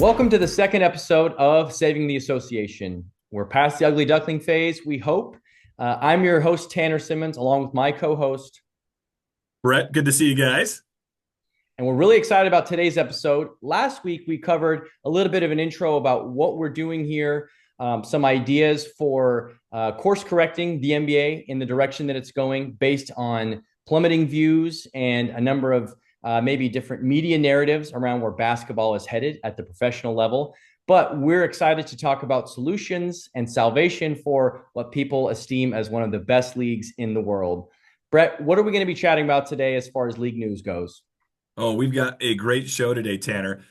Welcome to the second episode of Saving the Association. We're past the ugly duckling phase, we hope. I'm your host, Tanner Simmons, along with my co-host. Brett, good to see you guys. And we're really excited about today's episode. Last week, we covered a little bit of an intro about what we're doing here, some ideas for course correcting the NBA in the direction that it's going based on plummeting views and a number of maybe different media narratives around where basketball is headed at the professional level. But we're excited to talk about solutions and salvation for what people esteem as one of the best leagues in the world. Brett, what are we going to be chatting about today as far as league news goes? Oh, we've got a great show today, Tanner.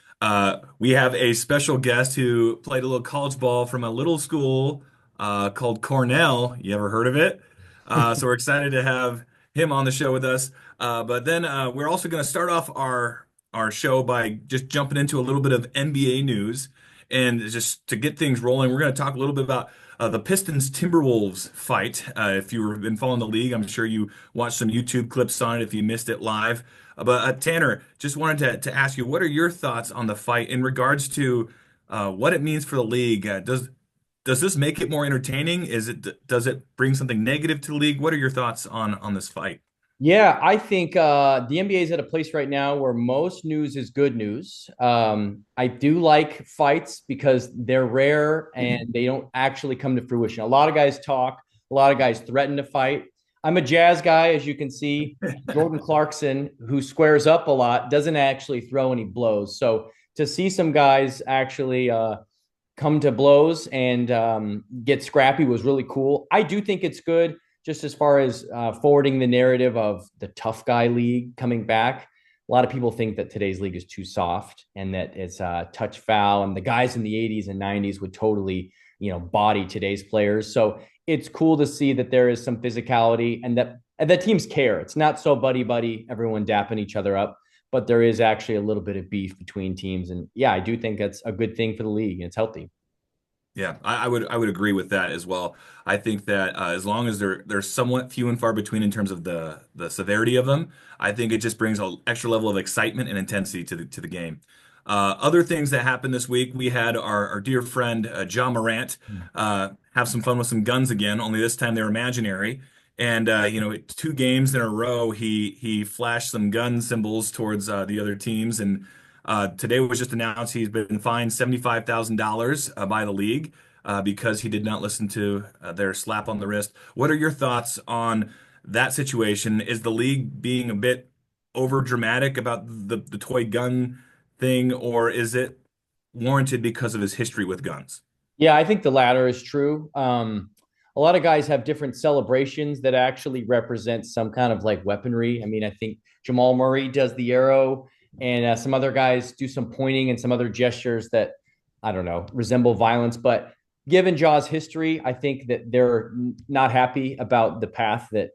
We have a special guest who played a little college ball from a little school called Cornell. You ever heard of it? So we're excited to have him on the show with us. But then we're also going to start off our show by just jumping into a little bit of NBA news. And just to get things rolling, we're going to talk a little bit about the Pistons Timberwolves fight. If you've been following the league, I'm sure you watched some YouTube clips on it if you missed it live. But Tanner, just wanted to ask you, what are your thoughts on the fight in regards to what it means for the league? Does this make it more entertaining? Does it bring something negative to the league? What are your thoughts on this fight? Yeah, I think the NBA is at a place right now where most news is good news. I do like fights because they're rare and they don't actually come to fruition. A lot of guys talk, a lot of guys threaten to fight. I'm a Jazz guy, as you can see. Jordan Clarkson, who squares up a lot, doesn't actually throw any blows. So to see some guys actually come to blows and get scrappy was really cool. I do think it's good just as far as forwarding the narrative of the tough guy league coming back. A lot of people think that today's league is too soft and that it's touch foul, and the guys in the 80s and 90s would totally, body today's players. So it's cool to see that there is some physicality and that teams care. It's not so buddy buddy, everyone dapping each other up, but there is actually a little bit of beef between teams. And yeah, I do think that's a good thing for the league and it's healthy. Yeah, I would agree with that as well. I think that as long as they're somewhat few and far between in terms of the severity of them, I think it just brings an extra level of excitement and intensity to the game. Other things that happened this week, we had our dear friend John Morant have some fun with some guns again. Only this time they're imaginary. And 2 games in a row, he flashed some gun symbols towards the other teams, and today was just announced he's been fined $75,000 by the league because he did not listen to their slap on the wrist. What are your thoughts on that situation? Is the league being a bit over dramatic about the toy gun thing, or is it warranted because of his history with guns? Yeah, I think the latter is true. A lot of guys have different celebrations that actually represent some kind of like weaponry. I mean, I think Jamal Murray does the arrow, and some other guys do some pointing and some other gestures that I don't know resemble violence. But given Jaw's history, I think that they're not happy about the path that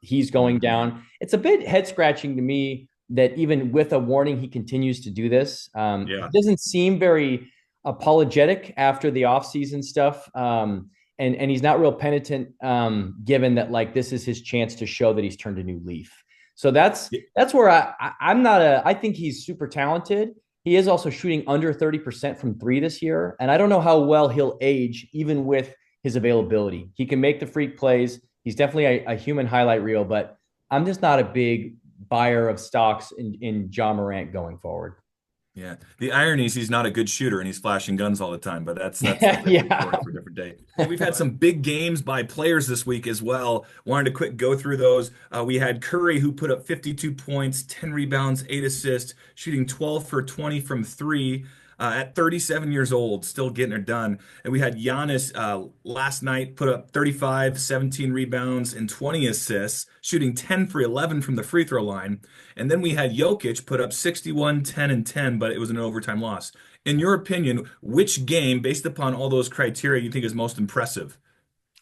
he's going down. It's a bit head scratching to me that even with a warning, he continues to do this. He Yeah. doesn't seem very apologetic after the offseason stuff. And he's not real penitent, given that like this is his chance to show that he's turned a new leaf. So that's where I'm not I think he's super talented. He is also shooting under 30% from three this year. And I don't know how well he'll age, even with his availability. He can make the freak plays. He's definitely a human highlight reel, but I'm just not a big buyer of stocks in John Morant going forward. Yeah. The irony is he's not a good shooter and he's flashing guns all the time, but that's a different Yeah. story for a different day. Hey, we've had some big games by players this week as well. Wanted to quick go through those. We had Curry who put up 52 points, 10 rebounds, 8 assists, shooting 12 for 20 from three. At 37 years old, still getting it done. And we had Giannis last night put up 35, 17 rebounds, and 20 assists, shooting 10 for 11 from the free throw line. And then we had Jokic put up 61, 10, and 10, but it was an overtime loss. In your opinion, which game, based upon all those criteria, you think is most impressive?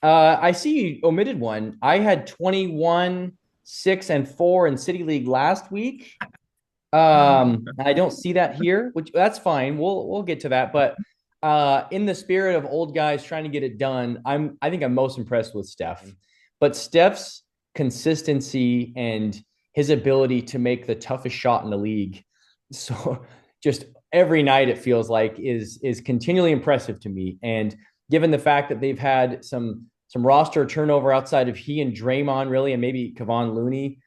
I see you omitted one. I had 21, 6, and 4 in City League last week. I don't see that here, which that's fine. We'll get to that. But in the spirit of old guys trying to get it done, I think I'm most impressed with Steph. But Steph's consistency and his ability to make the toughest shot in the league, so just every night, it feels like, is continually impressive to me. And given the fact that they've had some roster turnover outside of he and Draymond, really, and maybe Kevon Looney,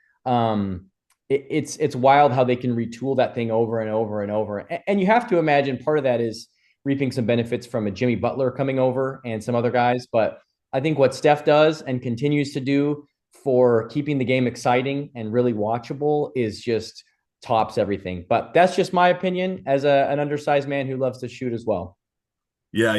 it's wild how they can retool that thing over and over and over. And you have to imagine part of that is reaping some benefits from a Jimmy Butler coming over and some other guys. But I think what Steph does and continues to do for keeping the game exciting and really watchable is just tops everything. But that's just my opinion as an undersized man who loves to shoot as well. Yeah,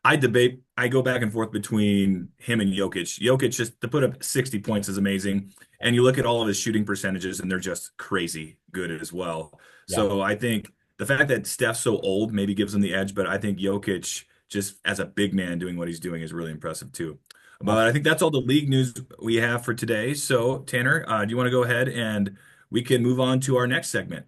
I debate. I go back and forth between him and Jokic. Jokic, just to put up 60 points is amazing, and you look at all of his shooting percentages, and they're just crazy good as well. Yeah. So I think the fact that Steph's so old maybe gives him the edge, but I think Jokic, just as a big man doing what he's doing, is really impressive too. But I think that's all the league news we have for today. So Tanner, do you want to go ahead and we can move on to our next segment?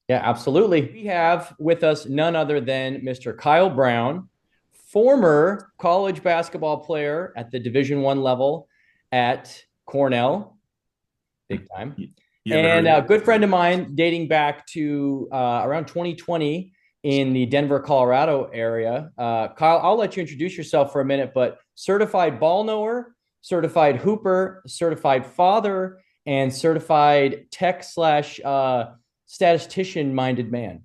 Yeah, absolutely. We have with us none other than Mr. Kyle Brown, former college basketball player at the Division One level at Cornell, big time, You ever and heard a it? good friend of mine dating back to around 2020 in the Denver, Colorado area. Kyle, I'll let you introduce yourself for a minute, but certified ball knower, certified hooper, certified father, and certified tech slash statistician minded man.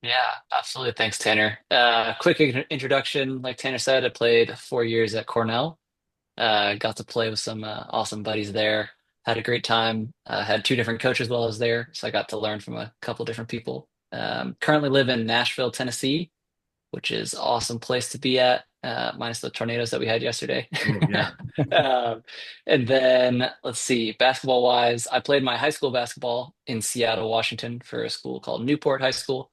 Yeah, absolutely. Thanks, Tanner. Quick introduction. Like Tanner said, I played 4 years at Cornell. Got to play with some awesome buddies there. Had a great time. Had two different coaches while I was there, so I got to learn from a couple different people. Currently live in Nashville, Tennessee, which is an awesome place to be at, minus the tornadoes that we had yesterday. Oh yeah. Um, and then let's see, basketball wise, I played my high school basketball in Seattle, Washington for a school called Newport High School.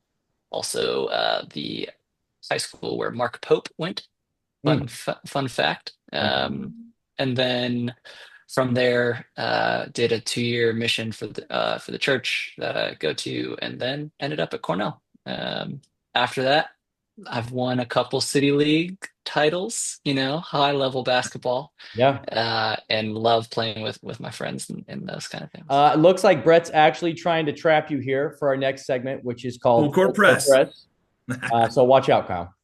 Also, the high school where Mark Pope went. Mm, Fun fact. fun. And then from there, did a 2 year mission for the church that I go to, and then ended up at Cornell. After that, I've won a couple city league titles, high level basketball, Yeah. and love playing with my friends and those kind of things. It looks like Brett's actually trying to trap you here for our next segment, which is Full called court Full Court press. Press. So watch out, Kyle.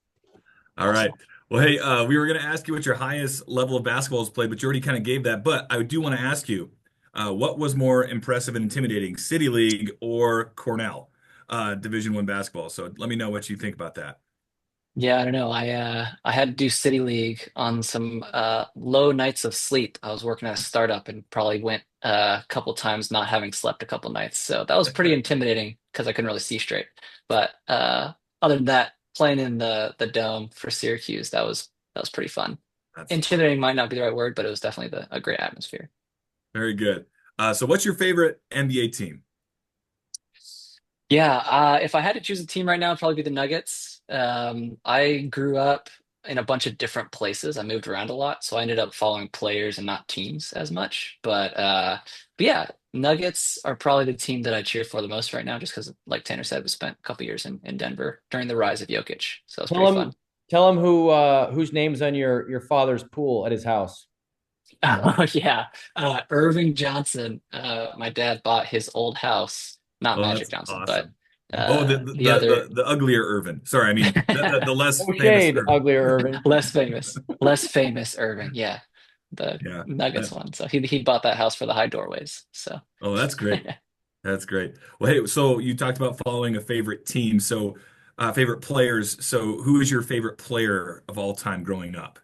All right. Well, hey, we were going to ask you what your highest level of basketball is played, but you already kind of gave that. But I do want to ask you, what was more impressive and intimidating, City League or Cornell, Division One basketball? So let me know what you think about that. Yeah, I don't know. I had to do City League on some low nights of sleep. I was working at a startup and probably went a couple times not having slept a couple nights. So that was pretty intimidating because I couldn't really see straight. But other than that, playing in the dome for Syracuse, that was pretty fun. That's Intimidating might not be the right word, but it was definitely a great atmosphere. very good. So what's your favorite NBA team? Yeah, if I had to choose a team right now, it'd probably be the Nuggets. I grew up in a bunch of different places. I moved around a lot, so I ended up following players and not teams as much. But yeah, Nuggets are probably the team that I cheer for the most right now, just because, like Tanner said, we spent a couple years in Denver during the rise of Jokic, so it's Tell pretty him, fun. tell him whose name's on your father's pool at his house. Oh yeah, Irving Johnson. My dad bought his old house, not Oh, Magic that's Johnson, but awesome. Oh, the other. the uglier Irvin. Sorry, I mean the less No famous shade, Irvin. uglier Irvin. Less famous Irving. Yeah, the Yeah. Nuggets That- one. So he bought that house for the high doorways. So oh, that's great. That's great. Well, hey, so you talked about following a favorite team. So, favorite players. So, who is your favorite player of all time growing up?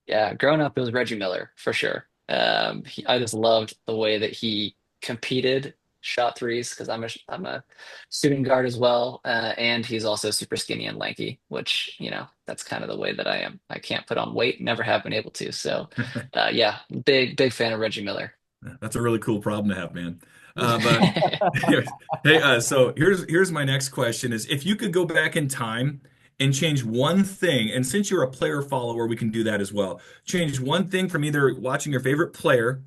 yeah, growing up it was Reggie Miller for sure. I just loved the way that he competed, shot threes because I'm a shooting guard as well, and he's also super skinny and lanky, which that's kind of the way that I am. I can't put on weight, never have been able to. So, yeah, big fan of Reggie Miller. That's a really cool problem to have, man. But hey, so here's my next question: is if you could go back in time and change one thing, and since you're a player follower, we can do that as well. Change one thing from either watching your favorite player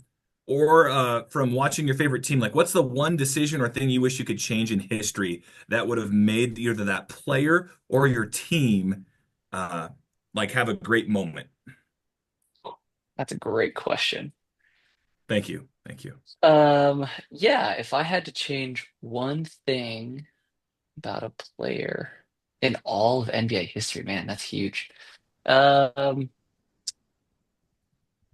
or from watching your favorite team. Like, what's the one decision or thing you wish you could change in history that would have made either that player or your team uh, like have a great moment? That's a great question. Thank you. Thank you. Yeah, if I had to change one thing, about a player in all of NBA history. Man, that's huge. Um,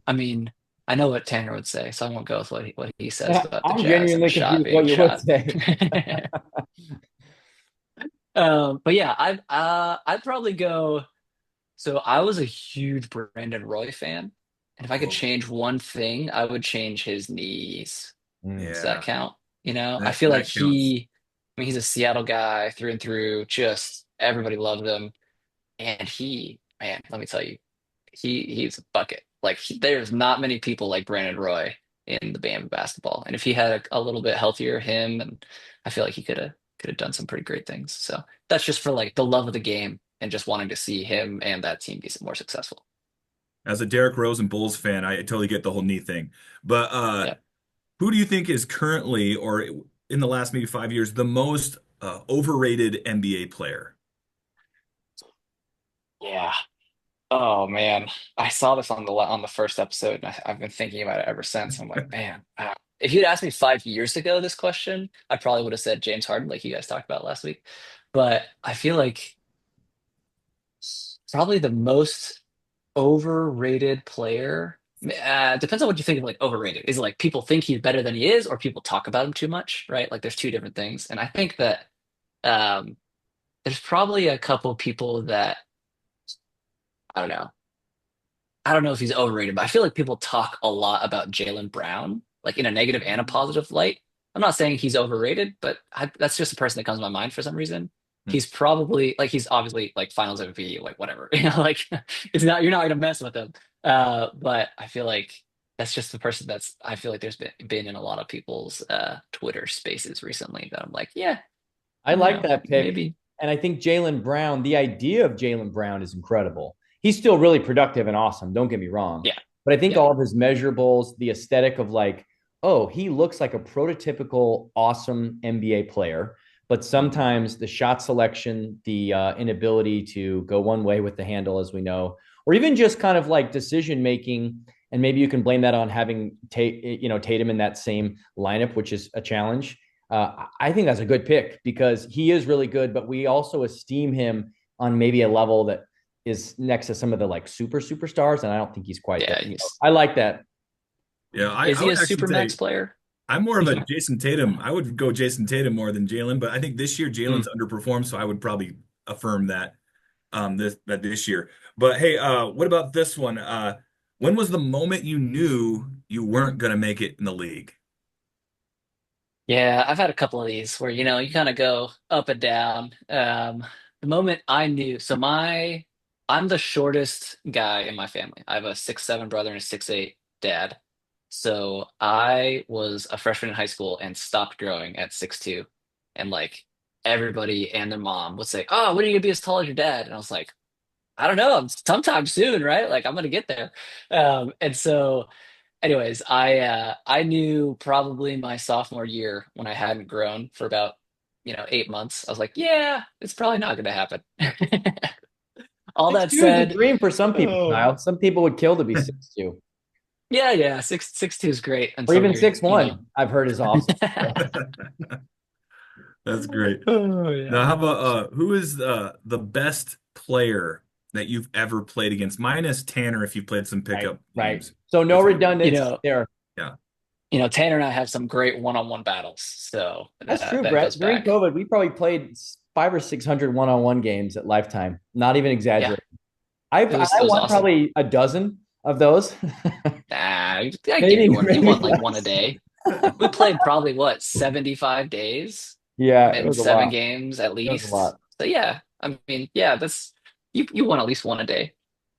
I mean, I know what Tanner would say, so I won't go with what he says about the I'm Jazz and the genuinely shot confused being what you would shot. say. But yeah, I'd probably go. So I was a huge Brandon Roy fan, and if I could Oh, change one thing, I would change his knees. Mm. Does that yeah, count? I that feel like that counts. I mean, he's a Seattle guy through and through. Just everybody loved him, and man, let me tell you, he's a bucket. Like there's not many people like Brandon Roy in the Bama basketball, and if he had a little bit healthier, him, and I feel like he could have done some pretty great things. So that's just for like the love of the game and just wanting to see him and that team be more successful. As a Derrick Rose and Bulls fan, I totally get the whole knee thing. But Yeah. who do you think is currently, or in the last maybe 5 years, the most overrated NBA player? Yeah. Oh man, I saw this on the first episode, and I've been thinking about it ever since. I'm like, man, if you'd asked me 5 years ago this question, I probably would have said James Harden, like you guys talked about last week. But I feel like probably the most overrated player. Depends on what you think of like overrated. Is it like people think he's better than he is, or people talk about him too much, right? Like there's two different things, and I think that um, there's probably a couple people that I don't know. I don't know if he's overrated, but I feel like people talk a lot about Jalen Brown, like in a negative and a positive light. I'm not saying he's overrated, but that's just a person that comes to my mind for some reason. Hmm. He's probably like he's obviously like Finals MVP, like whatever, like it's not you're not gonna mess with him. But I feel like that's just the person that's I feel like there's been in a lot of people's Twitter spaces recently that I'm like, yeah, I I don't like know, that pick. maybe, And I think Jalen Brown, the idea of Jalen Brown is incredible. He's still really productive and awesome. Don't get me wrong. yeah, But I think yeah. all of his measurables, the aesthetic of like, oh, he looks like a prototypical awesome NBA player. But sometimes the shot selection, the inability to go one way with the handle, as we know, or even just kind of like decision making. And maybe you can blame that on having Tatum in that same lineup, which is a challenge. I think that's a good pick because he is really good, but we also esteem him on maybe a level that is next to some of the like superstars, and I don't think he's quite there. Yeah, he's I like that. Yeah, is I he would a actually super say max player? I'm more of a Jason Tatum. I would go Jason Tatum more than Jalen, but I think this year Jalen's Mm. underperformed, so I would probably affirm that this year. But hey, what about this one? When was the moment you knew you weren't gonna make it in the league? Yeah, I've had a couple of these where you kind of go up and down. The moment I knew, I'm the shortest guy in my family. I have a 6'7" brother and a 6'8" dad. So I was a freshman in high school and stopped growing at 6'2", and like everybody and their mom would say, "Oh, when are you gonna be as tall as your dad?" And I was like, "I don't know, sometime soon, right? Like I'm gonna get there." And so. Anyways, I knew probably my sophomore year when I hadn't grown for about 8 months. I was like, yeah, it's probably not going to happen. All Six that two is a said, dream for some people, oh Kyle. Some people would kill to be 6'2", yeah, yeah, six two is great or until even you're 6'1". I've heard is awesome. That's great. Oh Now, yeah. how about who is the best player that you've ever played against? Minus Tanner if you played some Right, pickup right. games. So no That's all good. You redundance know, there. Yeah. Tanner and I have some great one-on-one battles, so That's true, that goes Brett. During back. COVID, we probably played 500 or 600 one-on-one games at Lifetime. Not even Yeah, exaggerating. I it was won awesome. probably a dozen of those. Nah, I give maybe you one. You maybe want like one a less. day. We played probably what, 75 days Yeah, it and was a seven lot. games at It was a least. lot. So yeah, I mean, yeah, that's you want at least one a day.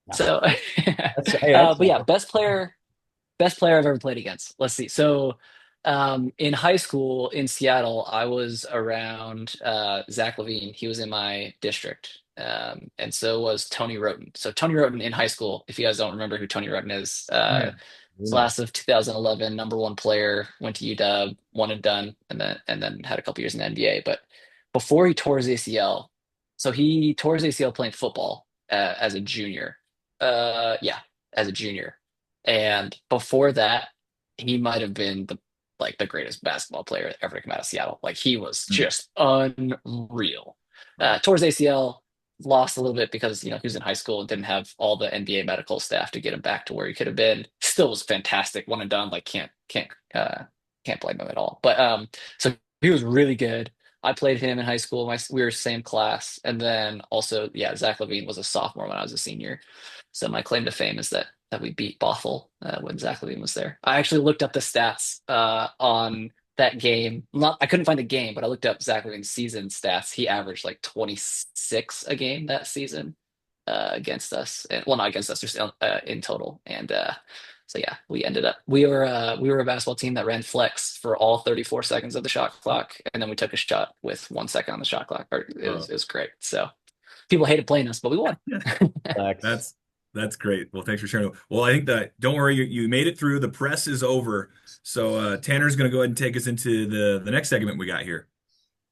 Yeah. So That's but yeah, something. best player I've ever played against. Let's see. So in high school in Seattle, I was around Zach Levine. He was in my district. And so was Tony Roten. So Tony Roten in high school, if you guys don't remember who Tony Roten is, Yeah, we know. class of 2011, number one player, went to UW, one and done, and then had a couple years in the NBA. But before he tore his ACL, so he tore his ACL playing football as a junior. Yeah, as a junior. And before that, he might have been the like the greatest basketball player ever to come out of Seattle. Like he was Mm, just unreal. right. Towards ACL, lost a little bit because he was in high school and didn't have all the NBA medical staff to get him back to where he could have been. Still was fantastic, one and done. Like can't blame him at all. But so he was really good. I played him in high school. We were same class, and then also, yeah, Zach LaVine was a sophomore when I was a senior. So my claim to fame is that we beat Bothell when Zach LaVine was there. I actually looked up the stats on that game. Not, I couldn't find the game, but I looked up Zach LaVine's season stats. He averaged like 26 a game that season against us. Well, not against us, just in total. And so yeah, we were a basketball team that ran flex for all 34 seconds of the shot clock, and then we took a shot with 1 second on the shot clock. It was great. So people hated playing us, but we won. Flex. That's that's great. Well, thanks for sharing. Well, I think that don't worry, you made it through. The press is over. So Tanner's going to go ahead and take us into the next segment we got here.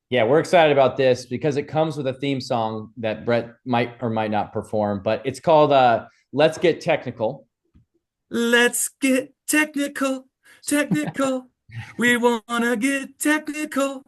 Yeah, we're excited about this because it comes with a theme song that Brett might or might not perform, but it's called Let's Get Technical. Let's get technical, technical. We want to get technical.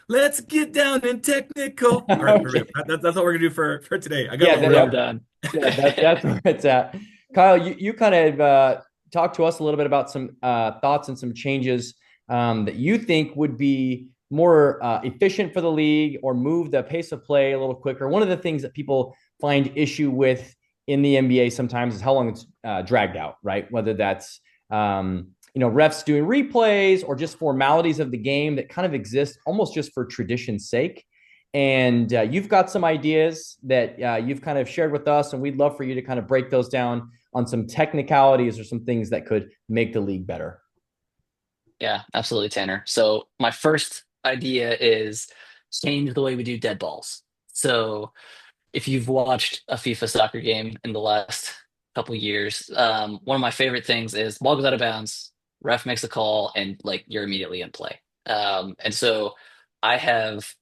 Let's get down and technical. All right, Okay. perfect. That's what we're gonna do for today. I got Yeah, one that- real. Well done. Yeah, that's where it's at. Kyle, you kind of talked to us a little bit about some thoughts and some changes that you think would be more efficient for the league or move the pace of play a little quicker. One of the things that people find issue with in the NBA sometimes is how long it's dragged out, right? Whether that's refs doing replays or just formalities of the game that kind of exist almost just for tradition's sake. And you've got some ideas that you've kind of shared with us, and we'd love for you to kind of break those down on some technicalities or some things that could make the league better. Yeah, absolutely, Tanner. So my first idea is change the way we do dead balls. So if you've watched a FIFA soccer game in the last couple years, one of my favorite things is ball goes out of bounds, ref makes a call, and like you're immediately in play. And so I have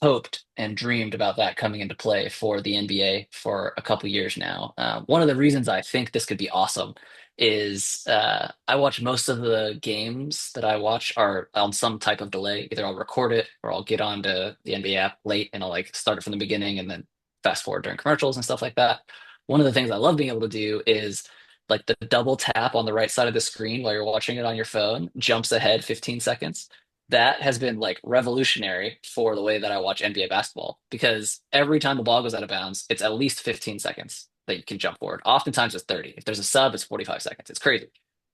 hoped and dreamed about that coming into play for the NBA for a couple years now. One of the reasons I think this could be awesome is I watch most of the games that I watch are on some type of delay. Either I'll record it or I'll get onto the NBA app late and I'll like start it from the beginning and then fast forward during commercials and stuff like that. One of the things I love being able to do is like the double tap on the right side of the screen while you're watching it on your phone jumps ahead 15 seconds. That has been like revolutionary for the way that I watch NBA basketball because every time the ball goes out of bounds, it's at least 15 seconds that you can jump forward. Oftentimes it's 30. If there's a sub, it's 45 seconds. It's crazy.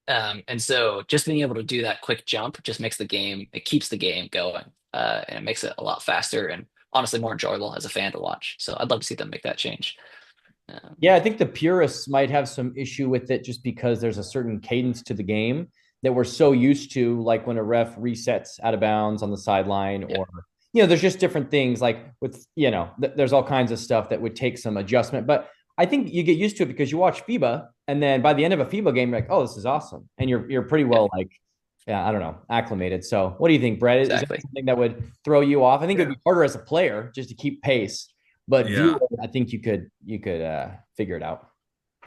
And so just being able to do that quick jump just makes it keeps the game going. And it makes it a lot faster and honestly more enjoyable as a fan to watch. So I'd love to see them make that change. Yeah, I think the purists might have some issue with it just because there's a certain cadence to the game that we're so used to, like when a ref resets out of bounds on the sideline, Yeah. or there's just different things like with there's all kinds of stuff that would take some adjustment. But I think you get used to it because you watch FIBA, and then by the end of a FIBA game, you're like, oh, this is awesome, and you're pretty well like, yeah, I don't know, acclimated. So, what do you think, Brett? Is that Exactly. something that would throw you off? I think it'd be harder as a player just to keep pace, but Yeah. viewer, I think you could figure it out.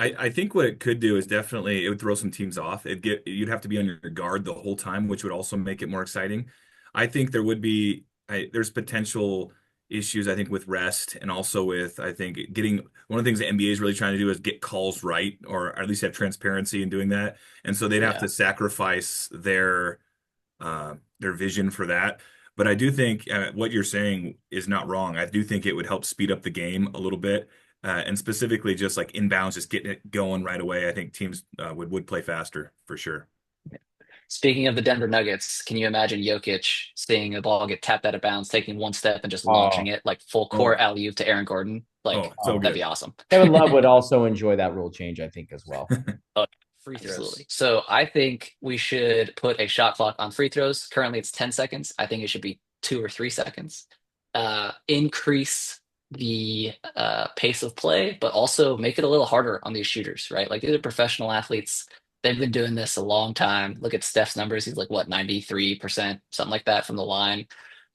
I think what it could do is definitely it would throw some teams off. You'd have to be on your guard the whole time, which would also make it more exciting. I think there's potential issues I think with rest and also with I think getting one of the things the NBA is really trying to do is get calls right or at least have transparency in doing that. And so they'd have Yeah. to sacrifice their vision for that. But I do think what you're saying is not wrong. I do think it would help speed up the game a little bit. And specifically just like inbounds, just getting it going right away. I think teams would play faster for sure. Speaking of the Denver Nuggets, can you imagine Jokic seeing a ball get tapped out of bounds, taking one step and just launching Oh, it like full court alley-oop to Aaron Gordon? Like, So that'd good. be awesome. Kevin Love would also enjoy that rule change, I think, as well. Oh, Free throws. absolutely. So I think we should put a shot clock on free throws. Currently it's 10 seconds. I think it should be 2 or 3 seconds. Increase the pace of play, but also make it a little harder on these shooters, right? Like these are professional athletes. They've been doing this a long time. Look at Steph's numbers. He's like, what, 93%, something like that from the line.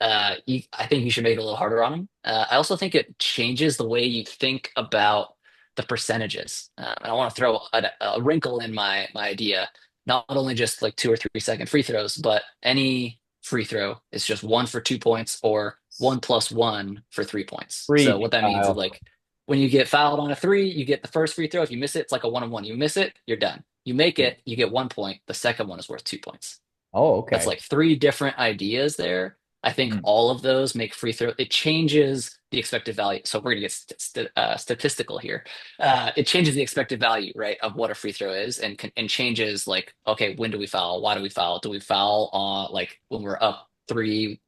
I think you should make it a little harder on him. I also think it changes the way you think about the percentages. And I want to throw a wrinkle in my idea. not only just like 2 or 3 second free throws, but any free throw is just 1 for 2 points or 1+1 for 3 points. So Preach, what that means is Kyle. like when you get fouled on a three, you get the first free throw. If you miss it, it's like a 1-on-1. You miss it, you're done. You make it, you get 1 point. The second one is worth 2 points. Oh, That's okay. like three different ideas there. I think Mm. all of those make free throw. It changes the expected value. So we're gonna get statistical here. It changes the expected value, right, of what a free throw is, and changes like, okay, when do we foul? Why do we foul? Do we foul on like when we're up three?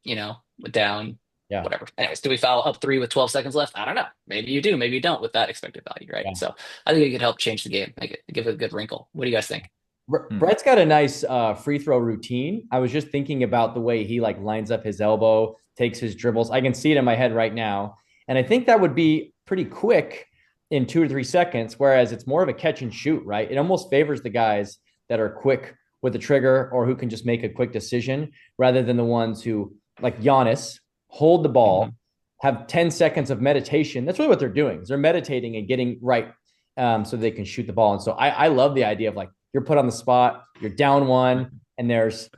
Down, Yeah. whatever. Anyways, do we foul up three with 12 seconds left? I don't know. Maybe you do. Maybe you don't with that expected value, right? Yeah. So I think it could help change the game, make it give it a good wrinkle. What do you guys think? Mm. Brett's got a nice free throw routine. I was just thinking about the way he like lines up his elbow, takes his dribbles. I can see it in my head right now. And I think that would be pretty quick in 2 to 3 seconds, whereas it's more of a catch and shoot, right? It almost favors the guys that are quick with the trigger or who can just make a quick decision rather than the ones who, like Giannis, hold the ball, Mhm. have 10 seconds of meditation. That's really what they're doing. Is they're meditating and getting right so they can shoot the ball. And so I love the idea of like you're put on the spot, you're down one, and there's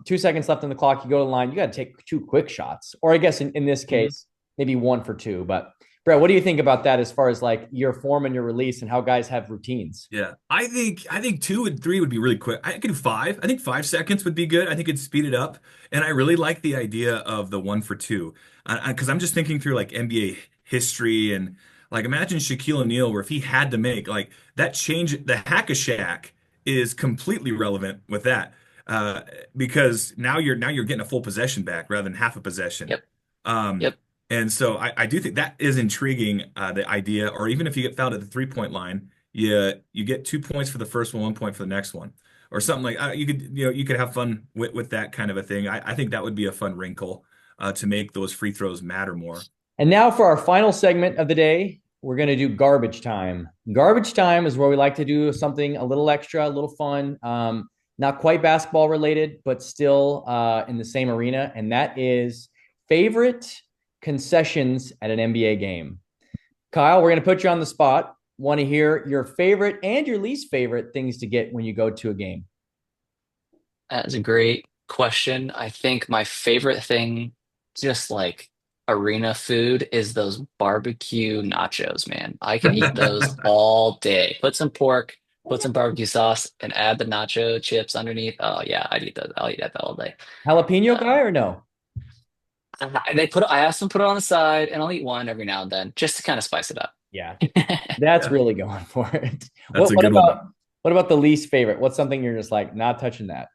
2 seconds left on the clock. You go to the line, you got to take two quick shots, or I guess in this case, maybe 1 for 2. But Brett, what do you think about that as far as like your form and your release and how guys have routines? Yeah, I think 2 and 3 would be really quick. I could do 5. I think 5 seconds would be good. I think it'd speed it up. And I really like the idea of the 1 for 2. Because I'm just thinking through like NBA history and like imagine Shaquille O'Neal where if he had to make like that change, the hack-a-Shaq is completely relevant with that. Uh, because now you're getting a full possession back rather than half a possession. Yep. Um, Yep. and so I do think that is intriguing, the idea, or even if you get fouled at the 3 point line you get 2 points for the first one, 1 point for the next one, or something like you could have fun with that kind of a thing. I think that would be a fun wrinkle to make those free throws matter more. And now for our final segment of the day, we're going to do garbage time. Garbage time is where we like to do something a little extra, a little fun, not quite basketball related, but still in the same arena. And that is favorite concessions at an NBA game. Kyle, we're going to put you on the spot. Want to hear your favorite and your least favorite things to get when you go to a game? That is a great question. I think my favorite thing, just like arena food, is those barbecue nachos, man. I can eat those all day. Put some pork, put some barbecue sauce, and add the nacho chips underneath. Oh yeah, I'd eat those. I'll eat that all day. Jalapeno Uh, guy or no? I asked them to put it on the side, and I'll eat one every now and then just to kind of spice it up. Yeah, that's Yeah, really going for it. that's What a what good one. about what about the least favorite? What's something you're just like not touching that?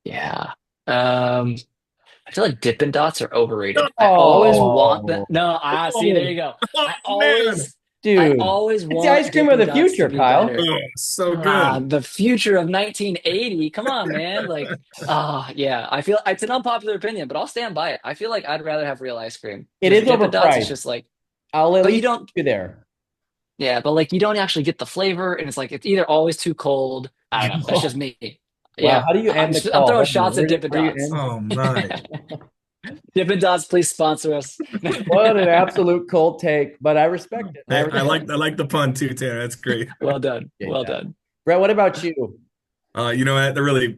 Yeah. Um, I feel like Dippin' Dots are overrated. I always want that. Oh, No, see, there Oh, you go. oh I man. always, I dude, always it's the ice want cream of Dippin' the Dots to future, be Kyle. better. Oh, so good. The future of 1980. Come on, man. Like, yeah. I feel it's an unpopular opinion, but I'll stand by it. I feel like I'd rather have real ice cream It because is Dippin' Dots is overpriced. just like, I'll at but you least don't. put you there. Yeah, but like you don't actually get the flavor, and it's like it's either always too cold. I don't know. That's just me. Wow, Yeah, how do you end the I'm call? throwing Hold on. shots at Where, Dippin' where do you Dots. end? Oh my. Dippin' Dots, please sponsor us. What an absolute cold take, but I respect it. I Hey, I respect like I like the pun too, Tanner. That's great. Well done. it. Well That. done. Brett, what about you? You know what? That really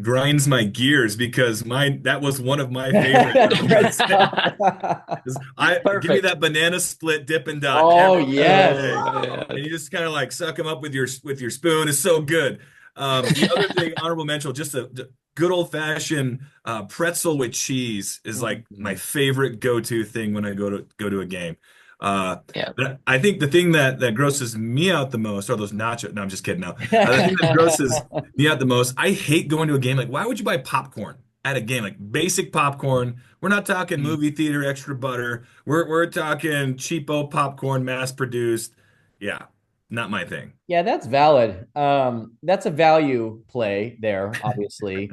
grinds my gears because that was one of my favorite that I was gonna Brett's say. tough. I give me Perfect. that banana split Dippin' Dot Oh, every yes. day, Oh and man. you just kind of like suck them up with your spoon. It's so good. The other thing, honorable mention, just a good old fashioned pretzel with cheese is like my Mhm. favorite go-to thing when I go to a game. Uh, Yeah. but I think the thing that grosses me out the most are those nachos. No, I'm just kidding. Now, the thing that grosses me out the most, I hate going to a game. Like, why would you buy popcorn at a game? Like basic popcorn. We're not talking movie theater extra butter. We're talking cheapo popcorn, mass produced. Yeah, not my thing. Yeah, that's valid. That's a value play there, obviously.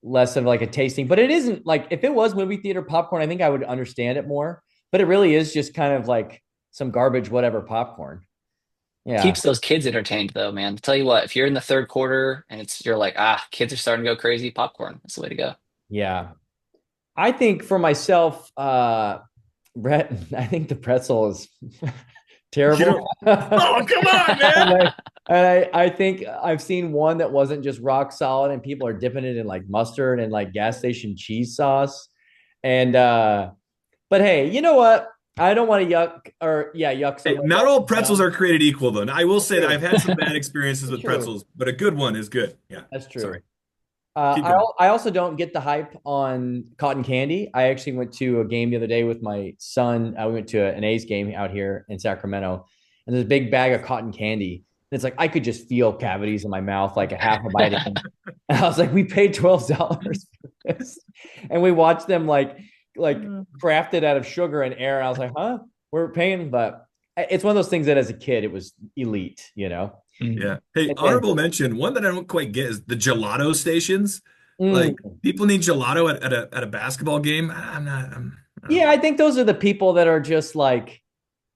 Less of like a tasting, but it isn't like if it was movie theater popcorn, I think I would understand it more. But it really is just kind of like some garbage, whatever popcorn. Yeah. Keeps those kids entertained though, man. Tell you what, if you're in the third quarter and you're like, kids are starting to go crazy, popcorn. That's the way to go. Yeah. I think for myself, Brett, I think the pretzel is Terrible. Oh, come on, man. And I think I've seen one that wasn't just rock solid, and people are dipping it in like mustard and like gas station cheese sauce. And but hey, you know what? I don't want to yuck Hey, somebody not else. all pretzels are created equal, though. I will say that True. I've had some bad experiences That's with true. pretzels, but a good one is good. Yeah. That's true. Sorry. Keep I going. I also don't get the hype on cotton candy. I actually went to a game the other day with my son. We went to an A's game out here in Sacramento, and there's a big bag of cotton candy. And it's like I could just feel cavities in my mouth, like a half a bite in. And I was like, we paid $12 for this, and we watched them like crafted out of sugar and air. And I was like, huh, we're paying, but it's one of those things that as a kid it was elite, you know. Yeah. Hey, And then, honorable mention. One that I don't quite get is the gelato stations. mm, Like people need gelato at a basketball game. I'm not. I don't yeah, know. I think those are the people that are just like,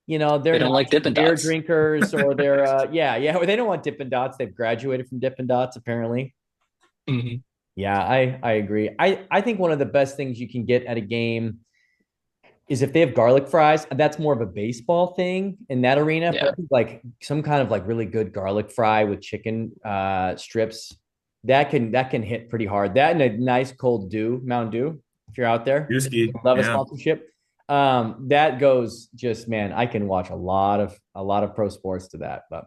they're They don't not like Dippin' beer Dots. drinkers, or they're or they don't want Dippin' Dots. They've graduated from Dippin' Dots apparently. Mhm. Yeah, I agree. I think one of the best things you can get at a game is if they have garlic fries. That's more of a baseball thing in that arena, but Yeah. I think like some kind of like really good garlic fry with chicken strips, that can hit pretty hard. That and a nice cold Mountain Dew, if you're out there. Brewski. Love a Yeah. sponsorship. That goes just, man, I can watch a lot of pro sports to that. But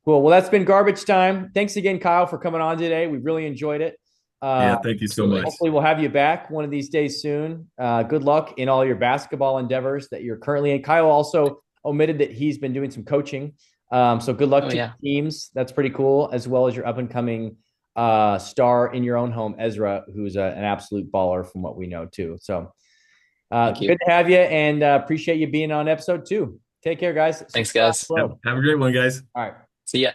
cool. Well, that's been garbage time. Thanks again, Kyle, for coming on today. We really enjoyed it. Yeah. Uh, Thank you so Absolutely. much. hopefully we'll have you back one of these days soon. Good luck in all your basketball endeavors that you're currently in. Kyle also omitted that he's been doing some coaching. So good luck Oh to yeah. your teams. That's pretty cool, as well as your up and coming star in your own home, Ezra, who's an absolute baller from what we know too. So Thank you. good to have you, and appreciate you being on episode 2. Take care, guys. Thanks, Subscribe guys. below. Have a great one, guys. All right. See ya.